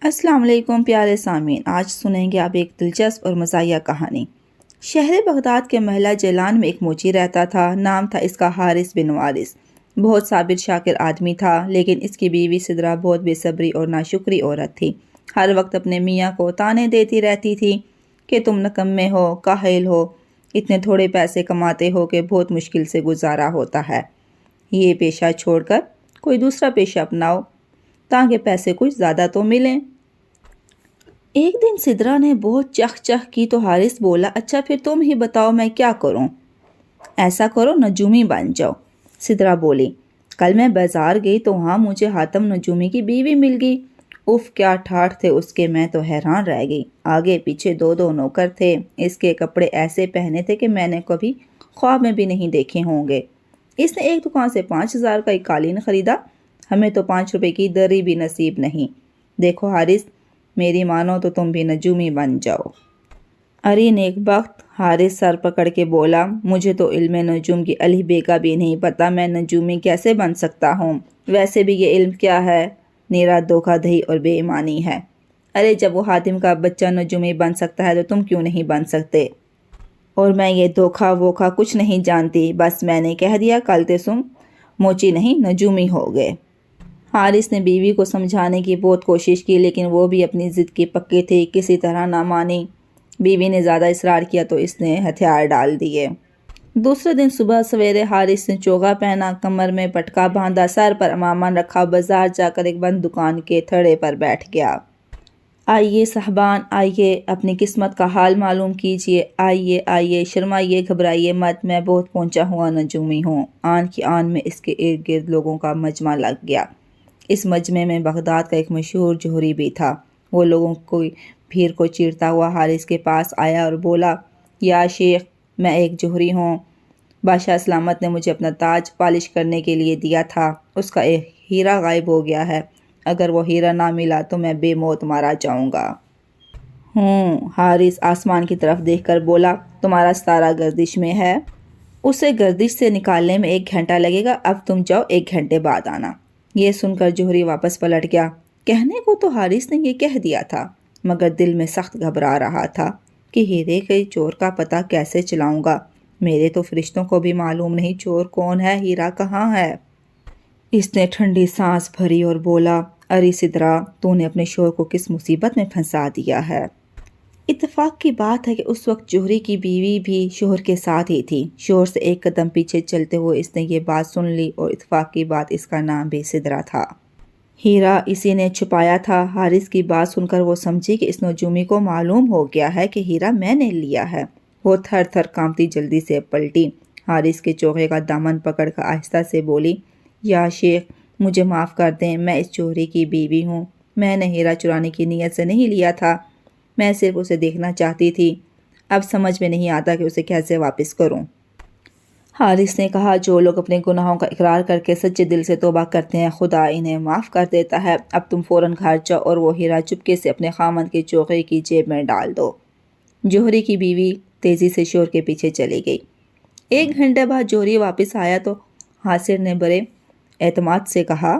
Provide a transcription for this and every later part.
السلام علیکم پیارے سامعین، آج سنیں گے آپ ایک دلچسپ اور مزاحیہ کہانی۔ شہر بغداد کے محلہ جیلان میں ایک موچی رہتا تھا۔ نام تھا اس کا حارث بن وارث۔ بہت صابر شاکر آدمی تھا، لیکن اس کی بیوی سدرا بہت بے صبری اور ناشکری عورت تھی۔ ہر وقت اپنے میاں کو طعنے دیتی رہتی تھی کہ تم نکمے ہو، کاہل ہو، اتنے تھوڑے پیسے کماتے ہو کہ بہت مشکل سے گزارا ہوتا ہے۔ یہ پیشہ چھوڑ کر کوئی دوسرا پیشہ اپناؤ تاکہ پیسے کچھ زیادہ تو ملیں۔ ایک دن سدرا نے بہت چخ چخ کی تو حارث بولا، اچھا پھر تم ہی بتاؤ میں کیا کروں؟ ایسا کرو نجومی بن جاؤ۔ سدرا بولی، کل میں بازار گئی تو وہاں مجھے حاتم نجومی کی بیوی مل گئی۔ اف کیا ٹھاٹھ تھے اس کے، میں تو حیران رہ گئی۔ آگے پیچھے دو دو نوکر تھے، اس کے کپڑے ایسے پہنے تھے کہ میں نے کبھی خواب میں بھی نہیں دیکھے ہوں گے۔ اس نے ایک دکان سے 5,000 کا ایک قالین خریدا، ہمیں تو 5 روپے کی دری بھی نصیب نہیں۔ دیکھو حارث، میری مانو تو تم بھی نجومی بن جاؤ۔ ارے نیک بخت، حارث سر پکڑ کے بولا، مجھے تو علم نجوم کی الف بے کا بھی نہیں پتا، میں نجومی کیسے بن سکتا ہوں؟ ویسے بھی یہ علم کیا ہے، نیرا دھوکہ دہی اور بے ایمانی ہے۔ ارے جب وہ حاتم کا بچہ نجومی بن سکتا ہے تو تم کیوں نہیں بن سکتے؟ اور میں یہ دھوکہ ووکھا کچھ نہیں جانتی، بس میں نے کہہ دیا کل تے تم موچی نہیں نجومی ہو گئے۔ حارث نے بیوی کو سمجھانے کی بہت کوشش کی، لیکن وہ بھی اپنی ضد کی پکی تھی، کسی طرح نہ مانی۔ بیوی نے زیادہ اصرار کیا تو اس نے ہتھیار ڈال دیے۔ دوسرے دن صبح سویرے حارث نے چوغا پہنا، کمر میں پٹکا باندھا، سر پر امامہ رکھا، بازار جا کر ایک بند دکان کے تھڑے پر بیٹھ گیا۔ آئیے صاحبان، آئیے اپنی قسمت کا حال معلوم کیجیے، آئیے آئیے، شرمائیے گھبرائیے مت، میں بہت پہنچا ہوا نجومی ہوں۔ آن کی آن میں اس کے ارد گرد لوگوں کا مجمع لگ گیا۔ اس مجمع میں بغداد کا ایک مشہور جوہری بھی تھا۔ وہ لوگوں کی بھیڑ کو چیرتا ہوا حارث کے پاس آیا اور بولا، یا شیخ، میں ایک جوہری ہوں۔ بادشاہ سلامت نے مجھے اپنا تاج پالش کرنے کے لیے دیا تھا، اس کا ایک ہیرا غائب ہو گیا ہے۔ اگر وہ ہیرا نہ ملا تو میں بے موت مارا جاؤں گا۔ حارث آسمان کی طرف دیکھ کر بولا، تمہارا ستارہ گردش میں ہے، اسے گردش سے نکالنے میں 1 گھنٹہ لگے گا، اب تم جاؤ، 1 گھنٹے بعد آنا۔ یہ سن کر جوہری واپس پلٹ گیا۔ کہنے کو تو حارث نے یہ کہہ دیا تھا، مگر دل میں سخت گھبرا رہا تھا کہ ہیرے کے چور کا پتہ کیسے چلاؤں گا؟ میرے تو فرشتوں کو بھی معلوم نہیں چور کون ہے، ہیرا کہاں ہے؟ اس نے ٹھنڈی سانس بھری اور بولا، ارے سدرا، تو نے اپنے شوہر کو کس مصیبت میں پھنسا دیا ہے؟ اتفاق کی بات ہے کہ اس وقت جوہری کی بیوی بھی شوہر کے ساتھ ہی تھی۔ شوہر سے 1 قدم پیچھے چلتے ہوئے اس نے یہ بات سن لی، اور اتفاق کی بات اس کا نام بھی سدرا تھا۔ ہیرا اسی نے چھپایا تھا۔ حارث کی بات سن کر وہ سمجھی کہ اس نجومی کو معلوم ہو گیا ہے کہ ہیرا میں نے لیا ہے۔ وہ تھر تھر کانپتی جلدی سے پلٹی، حارث کے چوغے کا دامن پکڑ کر آہستہ سے بولی، یا شیخ، مجھے معاف کر دیں، میں اس جوہری کی بیوی ہوں۔ میں نے ہیرا چرانے کی نیت سے نہیں لیا تھا، میں صرف اسے دیکھنا چاہتی تھی۔ اب سمجھ میں نہیں آتا کہ اسے کیسے واپس کروں۔ حارث نے کہا، جو لوگ اپنے گناہوں کا اقرار کر کے سچے دل سے توبہ کرتے ہیں، خدا انہیں معاف کر دیتا ہے۔ اب تم فوراً گھر جاؤ اور وہ ہیرا چپکے سے اپنے خامند کے چوغے کی جیب میں ڈال دو۔ جوہری کی بیوی تیزی سے شوہر کے پیچھے چلی گئی۔ 1 گھنٹے بعد جوہری واپس آیا تو حاصر نے بڑے اعتماد سے کہا،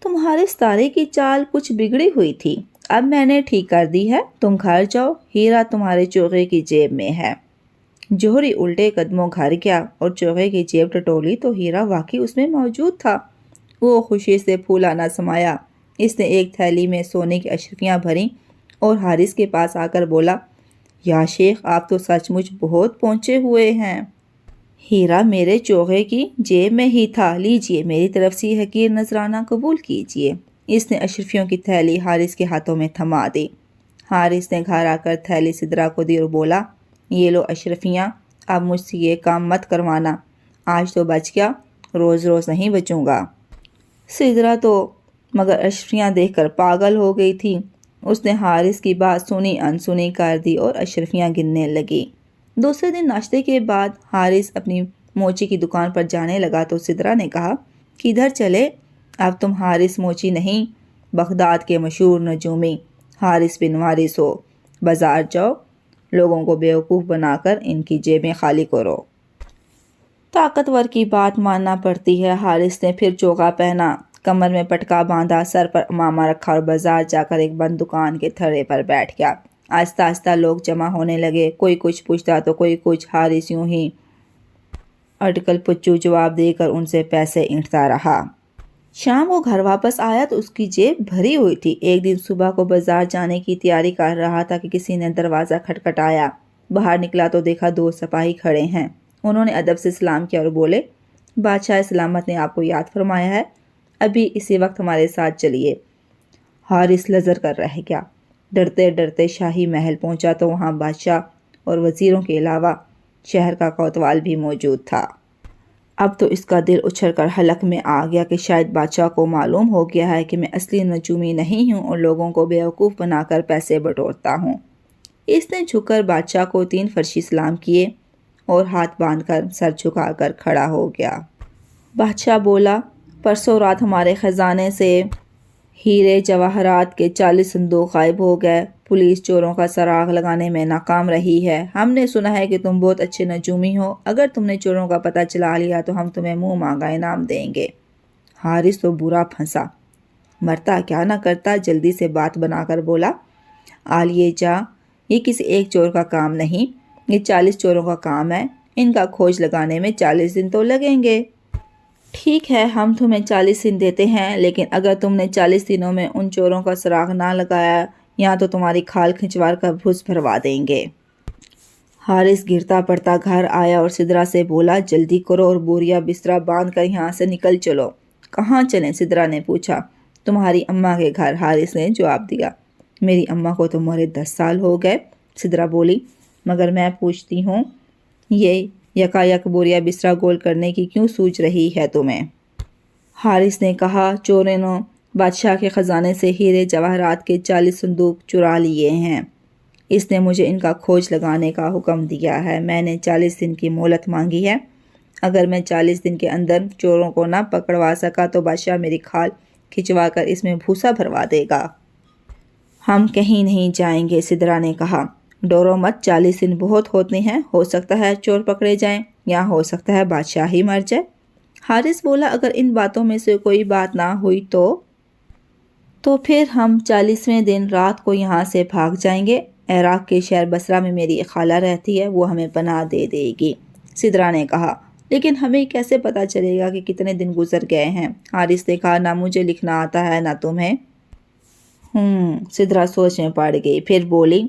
تمہارے ستارے کی چال کچھ بگڑی ہوئی تھی، اب میں نے ٹھیک کر دی ہے، تم گھر جاؤ، ہیرا تمہارے چوغے کی جیب میں ہے۔ جوہری الٹے قدموں گھر گیا اور چوغے کی جیب ٹٹولی تو ہیرا واقعی اس میں موجود تھا۔ وہ خوشی سے پھولا نہ سمایا۔ اس نے ایک تھیلی میں سونے کی اشرفیاں بھریں اور حارث کے پاس آ کر بولا، یا شیخ، آپ تو سچ مچ بہت پہنچے ہوئے ہیں۔ ہیرا میرے چوغے کی جیب میں ہی تھا، لیجئے، میری طرف سے یہ حقیر نذرانہ قبول کیجئے۔ اس نے اشرفیوں کی تھیلی حارث کے ہاتھوں میں تھما دی۔ حارث نے گھر آ کر تھیلی سدرا کو دی اور بولا، یہ لو اشرفیاں، اب مجھ سے یہ کام مت کروانا، آج تو بچ گیا، روز روز نہیں بچوں گا۔ سدرا تو مگر اشرفیاں دیکھ کر پاگل ہو گئی تھی۔ اس نے حارث کی بات سنی انسنی کر دی اور اشرفیاں گننے لگی۔ دوسرے دن ناشتے کے بعد حارث اپنی موچی کی دکان پر جانے لگا تو سدرا نے کہا، کدھر چلے؟ اب تم حارث موچی نہیں، بغداد کے مشہور نجومی حارث بن وارث ہو۔ بازار جاؤ، لوگوں کو بیوقوف بنا کر ان کی جیبیں خالی کرو۔ طاقتور کی بات ماننا پڑتی ہے۔ حارث نے پھر چوغا پہنا، کمر میں پٹکا باندھا، سر پر امامہ رکھا اور بازار جا کر ایک بند دکان کے تھڑے پر بیٹھ گیا۔ آہستہ آہستہ لوگ جمع ہونے لگے، کوئی کچھ پوچھتا تو کوئی کچھ۔ حارث یوں ہی اٹکل پچو جواب دے کر ان سے پیسے اینٹھتا رہا۔ شام کو گھر واپس آیا تو اس کی جیب بھری ہوئی تھی۔ ایک دن صبح کو بازار جانے کی تیاری کر رہا تھا کہ کسی نے دروازہ کھٹکھٹایا۔ باہر نکلا تو دیکھا 2 سپاہی کھڑے ہیں۔ انہوں نے ادب سے سلام کیا اور بولے، بادشاہ سلامت نے آپ کو یاد فرمایا ہے، ابھی اسی وقت ہمارے ساتھ چلیے۔ حارث لرز کر رہ گیا۔ ڈرتے ڈرتے شاہی محل پہنچا تو وہاں بادشاہ اور وزیروں کے علاوہ شہر کا کوتوال بھی موجود تھا۔ اب تو اس کا دل اچھل کر حلق میں آ گیا کہ شاید بادشاہ کو معلوم ہو گیا ہے کہ میں اصلی نجومی نہیں ہوں اور لوگوں کو بیوقوف بنا کر پیسے بٹورتا ہوں۔ اس نے جھک کر بادشاہ کو 3 فرشی سلام کیے اور ہاتھ باندھ کر سر جھکا کر کھڑا ہو گیا۔ بادشاہ بولا، پرسوں رات ہمارے خزانے سے ہیرے جواہرات کے 40 صندوق غائب ہو گئے۔ پولیس چوروں کا سراغ لگانے میں ناکام رہی ہے۔ ہم نے سنا ہے کہ تم بہت اچھے نجومی ہو، اگر تم نے چوروں کا پتہ چلا لیا تو ہم تمہیں منہ مانگا انعام دیں گے۔ حارث تو برا پھنسا، مرتا کیا نہ کرتا، جلدی سے بات بنا کر بولا، آلیے جا، یہ کسی ایک چور کا کام نہیں، یہ 40 چوروں کا کام ہے، ان کا کھوج لگانے میں 40 دن تو لگیں گے۔ ٹھیک ہے، ہم تمہیں 40 دن دیتے ہیں، لیکن اگر تم نے 40 دنوں میں ان چوروں کا سراغ نہ لگایا یا تو تمہاری کھال کھنچوار کر بھوس بھروا دیں گے۔ حارث گرتا پڑتا گھر آیا اور سدرا سے بولا، جلدی کرو اور بوریا بسترا باندھ کر یہاں سے نکل چلو۔ کہاں چلیں؟ سدرا نے پوچھا۔ تمہاری اماں کے گھر، حارث نے جواب دیا۔ میری اماں کو تو مرے 10 سال ہو گئے، سدرا بولی، مگر میں پوچھتی ہوں، یہ یکا یک بوریا بسترا گول کرنے کی کیوں سوچ رہی ہے تمہیں؟ حارث نے کہا، چوروں نے بادشاہ کے خزانے سے ہیرے جواہرات کے 40 صندوق چرا لیے ہیں۔ اس نے مجھے ان کا کھوج لگانے کا حکم دیا ہے۔ میں نے 40 دن کی مہلت مانگی ہے۔ اگر میں 40 دن کے اندر چوروں کو نہ پکڑوا سکا تو بادشاہ میری کھال کھچوا کر اس میں بھوسا بھروا دے گا۔ ہم کہیں نہیں جائیں گے، سدرا نے کہا۔ ڈرو مت، 40 دن بہت ہوتے ہیں، ہو سکتا ہے چور پکڑے جائیں یا ہو سکتا ہے بادشاہ ہی مر جائے۔ حارث بولا، اگر ان باتوں میں سے کوئی بات نہ ہوئی تو پھر ہم 40ویں دن رات کو یہاں سے بھاگ جائیں گے۔ عراق کے شہر بصرہ میں میری ایک خالہ رہتی ہے، وہ ہمیں پناہ دے دے گی۔ سدرا نے کہا، لیکن ہمیں کیسے پتہ چلے گا کہ کتنے دن گزر گئے ہیں؟ حارث نے کہا، نہ مجھے لکھنا آتا ہے نہ تمہیں۔ سدرا سوچ میں پڑ گئی، پھر بولی،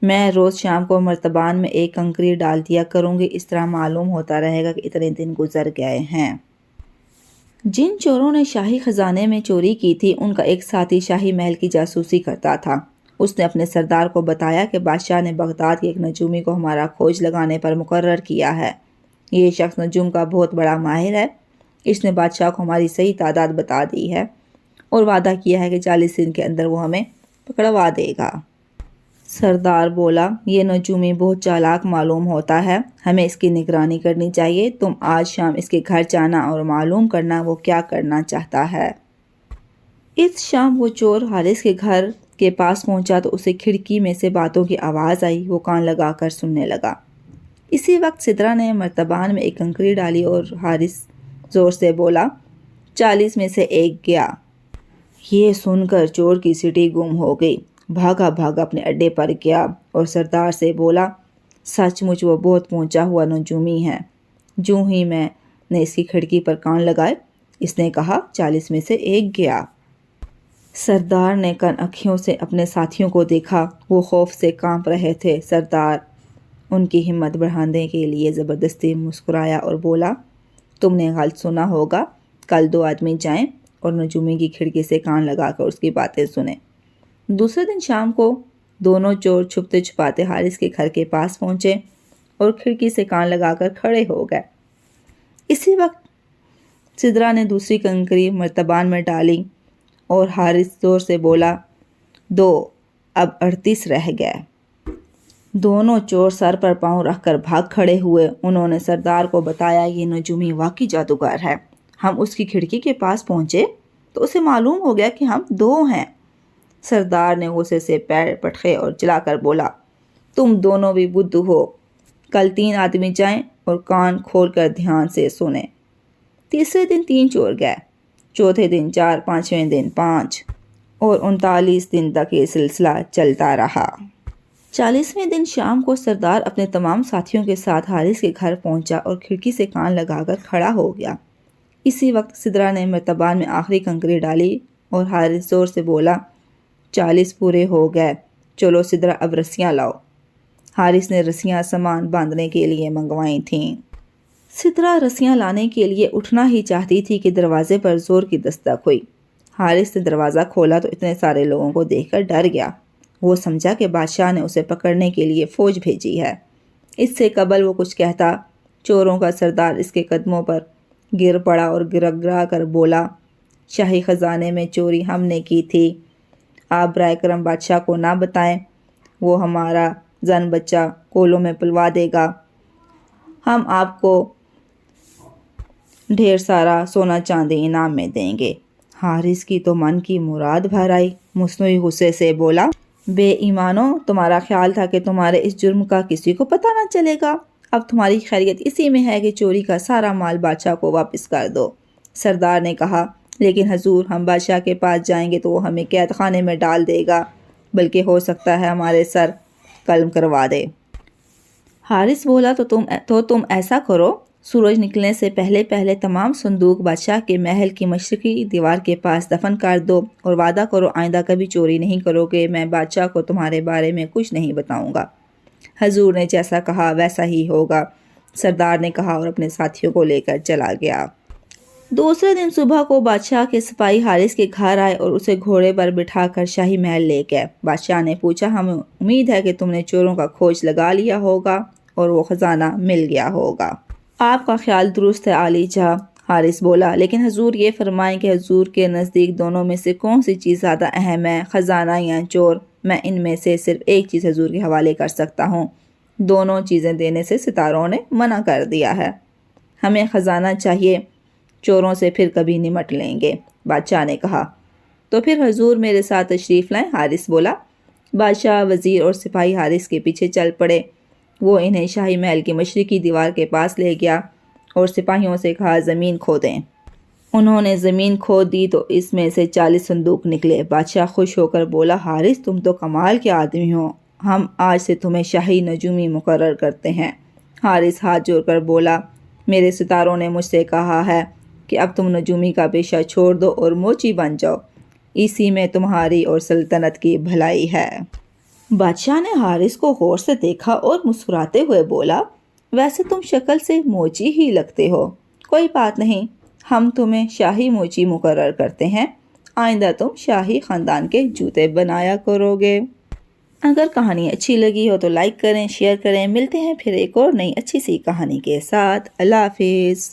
میں روز شام کو مرتبان میں ایک کنکری ڈال دیا کروں گی، اس طرح معلوم ہوتا رہے گا کہ اتنے دن گزر گئے ہیں۔ جن چوروں نے شاہی خزانے میں چوری کی تھی ان کا ایک ساتھی شاہی محل کی جاسوسی کرتا تھا۔ اس نے اپنے سردار کو بتایا کہ بادشاہ نے بغداد کے ایک نجومی کو ہمارا کھوج لگانے پر مقرر کیا ہے۔ یہ شخص نجوم کا بہت بڑا ماہر ہے۔ اس نے بادشاہ کو ہماری صحیح تعداد بتا دی ہے اور وعدہ کیا ہے کہ 40 دن کے اندر وہ ہمیں پکڑوا دے گا۔ سردار بولا، یہ نجومی بہت چالاک معلوم ہوتا ہے، ہمیں اس کی نگرانی کرنی چاہیے۔ تم آج شام اس کے گھر جانا اور معلوم کرنا وہ کیا کرنا چاہتا ہے۔ اس شام وہ چور حارث کے گھر کے پاس پہنچا تو اسے کھڑکی میں سے باتوں کی آواز آئی۔ وہ کان لگا کر سننے لگا۔ اسی وقت سدرا نے مرتبان میں ایک کنکری ڈالی اور حارث زور سے بولا، 40 میں سے ایک گیا۔ یہ سن کر چور کی سٹی گم ہو گئی، بھاگا اپنے اڈے پر گیا اور سردار سے بولا، سچ مچ وہ بہت پہنچا ہوا نجومی ہے۔ جو ہی میں نے اس کی کھڑکی پر کان لگائے، اس نے کہا، 40 میں سے ایک گیا۔ سردار نے کن اکھیوں سے اپنے ساتھیوں کو دیکھا، وہ خوف سے کانپ رہے تھے۔ سردار ان کی ہمت بڑھانے کے لیے زبردستی مسکرایا اور بولا، تم نے غلط سنا ہوگا، کل 2 آدمی جائیں اور نجومی کی کھڑکی سے کان لگا کر اس کی باتیں سنیں۔ دوسرے دن شام کو دونوں چور چھپتے چھپاتے حارث کے گھر کے پاس پہنچے اور کھڑکی سے کان لگا کر کھڑے ہو گئے۔ اسی وقت سدرا نے دوسری کنکری مرتبان میں ڈالی اور حارث زور سے بولا، 2، اب 38 رہ گئے۔ دونوں چور سر پر پاؤں رکھ کر بھاگ کھڑے ہوئے۔ انہوں نے سردار کو بتایا، یہ نجومی واقعی جادوگر ہے۔ ہم اس کی کھڑکی کے پاس پہنچے تو اسے معلوم ہو گیا کہ ہم 2 ہیں۔ سردار نے غصے سے پیر پٹکے اور چلا کر بولا، تم دونوں بھی بدھو ہو، کل 3 آدمی جائیں اور کان کھول کر دھیان سے سنیں۔ تیسرے دن 3 چور گئے۔ چوتھے دن 4، پانچویں دن 5 اور 39 دن تک یہ سلسلہ چلتا رہا۔ 40ویں دن شام کو سردار اپنے تمام ساتھیوں کے ساتھ حارث کے گھر پہنچا اور کھڑکی سے کان لگا کر کھڑا ہو گیا۔ اسی وقت سدرا نے مرتبان میں آخری کنکری ڈالی اور حارث زور سے بولا، 40 پورے ہو گئے، چلو سدرا اب رسیاں لاؤ۔ حارث نے رسیاں سامان باندھنے کے لیے منگوائی تھیں۔ سدرا رسیاں لانے کے لیے اٹھنا ہی چاہتی تھی کہ دروازے پر زور کی دستک ہوئی۔ حارث نے دروازہ کھولا تو اتنے سارے لوگوں کو دیکھ کر ڈر گیا۔ وہ سمجھا کہ بادشاہ نے اسے پکڑنے کے لیے فوج بھیجی ہے۔ اس سے قبل وہ کچھ کہتا، چوروں کا سردار اس کے قدموں پر گر پڑا اور گڑگڑا کر بولا، شاہی خزانے میں چوری ہم نے کی تھی، آپ برائے کرم بادشاہ کو نہ بتائیں، وہ ہمارا زن بچہ کولوں میں پلوا دے گا، ہم آپ کو ڈھیر سارا سونا چاندی انعام میں دیں گے۔ حارث کی تو من کی مراد بھر آئی، مصنوعی غصے سے بولا، بے ایمانو، تمہارا خیال تھا کہ تمہارے اس جرم کا کسی کو پتہ نہ چلے گا؟ اب تمہاری خیریت اسی میں ہے کہ چوری کا سارا مال بادشاہ کو واپس کر دو۔ سردار نے کہا، لیکن حضور، ہم بادشاہ کے پاس جائیں گے تو وہ ہمیں قید خانے میں ڈال دے گا، بلکہ ہو سکتا ہے ہمارے سر قلم کروا دے۔ حارث بولا، تو تم ایسا کرو، سورج نکلنے سے پہلے پہلے تمام صندوق بادشاہ کے محل کی مشرقی دیوار کے پاس دفن کر دو اور وعدہ کرو آئندہ کبھی چوری نہیں کرو گے، میں بادشاہ کو تمہارے بارے میں کچھ نہیں بتاؤں گا۔ حضور نے جیسا کہا ویسا ہی ہوگا، سردار نے کہا اور اپنے ساتھیوں کو لے کر چلا گیا۔ دوسرے دن صبح کو بادشاہ کے سپاہی حارث کے گھر آئے اور اسے گھوڑے پر بٹھا کر شاہی محل لے گئے۔ بادشاہ نے پوچھا، ہمیں امید ہے کہ تم نے چوروں کا کھوج لگا لیا ہوگا اور وہ خزانہ مل گیا ہوگا۔ آپ کا خیال درست ہے عالی جہاں، حارث بولا، لیکن حضور یہ فرمائیں کہ حضور کے نزدیک دونوں میں سے کون سی چیز زیادہ اہم ہے، خزانہ یا چور؟ میں ان میں سے صرف ایک چیز حضور کے حوالے کر سکتا ہوں، دونوں چیزیں دینے سے ستاروں نے منع کر دیا ہے، ہمیں خزانہ چاہیے، چوروں سے پھر کبھی نمٹ لیں گے۔ بادشاہ نے کہا، تو پھر حضور میرے ساتھ تشریف لائیں۔ حارث بولا۔ بادشاہ، وزیر اور سپاہی حارث کے پیچھے چل پڑے۔ وہ انہیں شاہی محل کی مشرقی دیوار کے پاس لے گیا اور سپاہیوں سے کہا، زمین کھودیں۔ انہوں نے زمین کھود دی تو اس میں سے 40 صندوق نکلے۔ بادشاہ خوش ہو کر بولا، حارث، تم تو کمال کے آدمی ہو، ہم آج سے تمہیں شاہی نجومی مقرر کرتے ہیں۔ حارث ہاتھ جوڑ کر بولا، میرے ستاروں نے مجھ سے کہا ہے کہ اب تم نجومی کا پیشہ چھوڑ دو اور موچی بن جاؤ، اسی میں تمہاری اور سلطنت کی بھلائی ہے۔ بادشاہ نے حارث کو غور سے دیکھا اور مسکراتے ہوئے بولا، ویسے تم شکل سے موچی ہی لگتے ہو، کوئی بات نہیں، ہم تمہیں شاہی موچی مقرر کرتے ہیں، آئندہ تم شاہی خاندان کے جوتے بنایا کرو گے۔ اگر کہانی اچھی لگی ہو تو لائک کریں، شیئر کریں۔ ملتے ہیں پھر ایک اور نئی اچھی سی کہانی کے ساتھ۔ اللہ حافظ۔